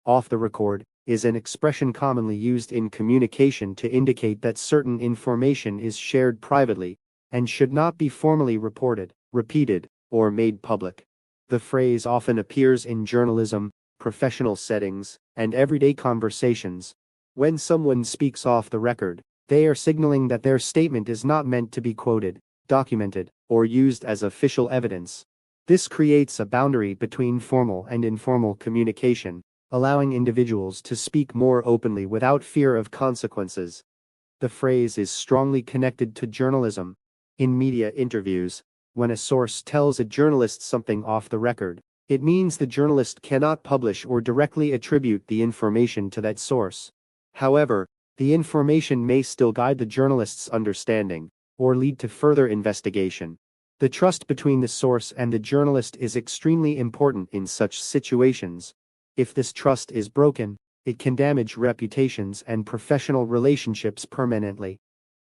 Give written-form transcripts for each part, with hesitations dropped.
off the record, is an expression commonly used in communication to indicate that certain information is shared privately and should not be formally reported, repeated, or made public. The phrase often appears in journalism, professional settings, and everyday conversations. When someone speaks off the record, they are signaling that their statement is not meant to be quoted, documented, or used as official evidence. This creates a boundary between formal and informal communication, allowing individuals to speak more openly without fear of consequences. The phrase is strongly connected to journalism. In media interviews, when a source tells a journalist something off the record, it means the journalist cannot publish or directly attribute the information to that source. However, the information may still guide the journalist's understanding or lead to further investigation. The trust between the source and the journalist is extremely important in such situations. If this trust is broken, it can damage reputations and professional relationships permanently.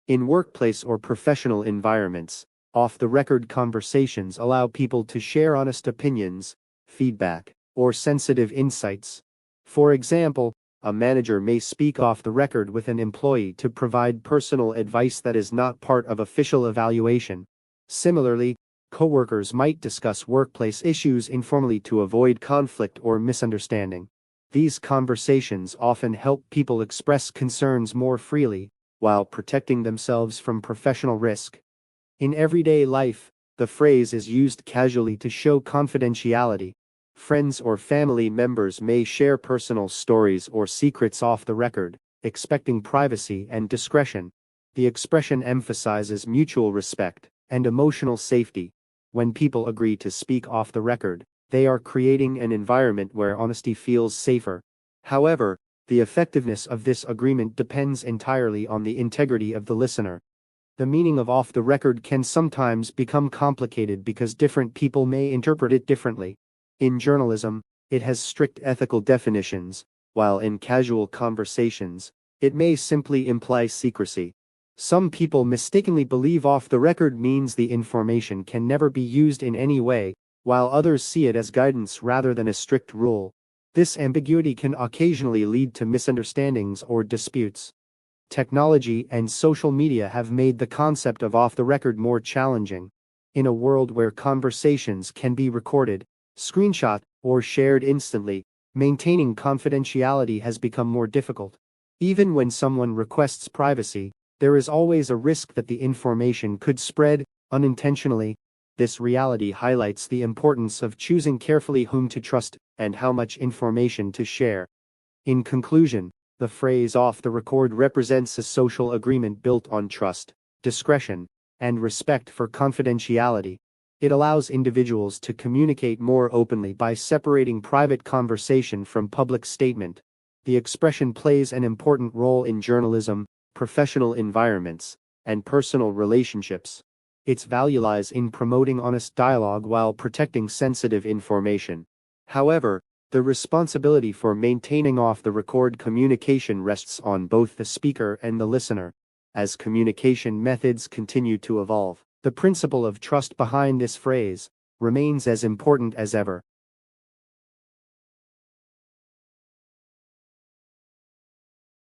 In workplace or professional environments, off-the-record conversations allow people to share honest opinions, feedback, or sensitive insights. For example, a manager may speak off the record with an employee to provide personal advice that is not part of official evaluation. Similarly, coworkers might discuss workplace issues informally to avoid conflict or misunderstanding. These conversations often help people express concerns more freely, while protecting themselves from professional risk. In everyday life, the phrase is used casually to show confidentiality. Friends or family members may share personal stories or secrets off the record, expecting privacy and discretion. The expression emphasizes mutual respect and emotional safety. When people agree to speak off the record, they are creating an environment where honesty feels safer. However, the effectiveness of this agreement depends entirely on the integrity of the listener. The meaning of off the record can sometimes become complicated because different people may interpret it differently. In journalism, it has strict ethical definitions, while in casual conversations, it may simply imply secrecy. Some people mistakenly believe off the record means the information can never be used in any way, while others see it as guidance rather than a strict rule. This ambiguity can occasionally lead to misunderstandings or disputes. Technology and social media have made the concept of off the record more challenging. In a world where conversations can be recorded, screenshot, or shared instantly, maintaining confidentiality has become more difficult. Even when someone requests privacy, there is always a risk that the information could spread unintentionally. This reality highlights the importance of choosing carefully whom to trust and how much information to share. In conclusion, the phrase off the record represents a social agreement built on trust, discretion, and respect for confidentiality. It allows individuals to communicate more openly by separating private conversation from public statement. The expression plays an important role in journalism, professional environments, and personal relationships. Its value lies in promoting honest dialogue while protecting sensitive information. However, the responsibility for maintaining off-the-record communication rests on both the speaker and the listener. As communication methods continue to evolve, the principle of trust behind this phrase remains as important as ever.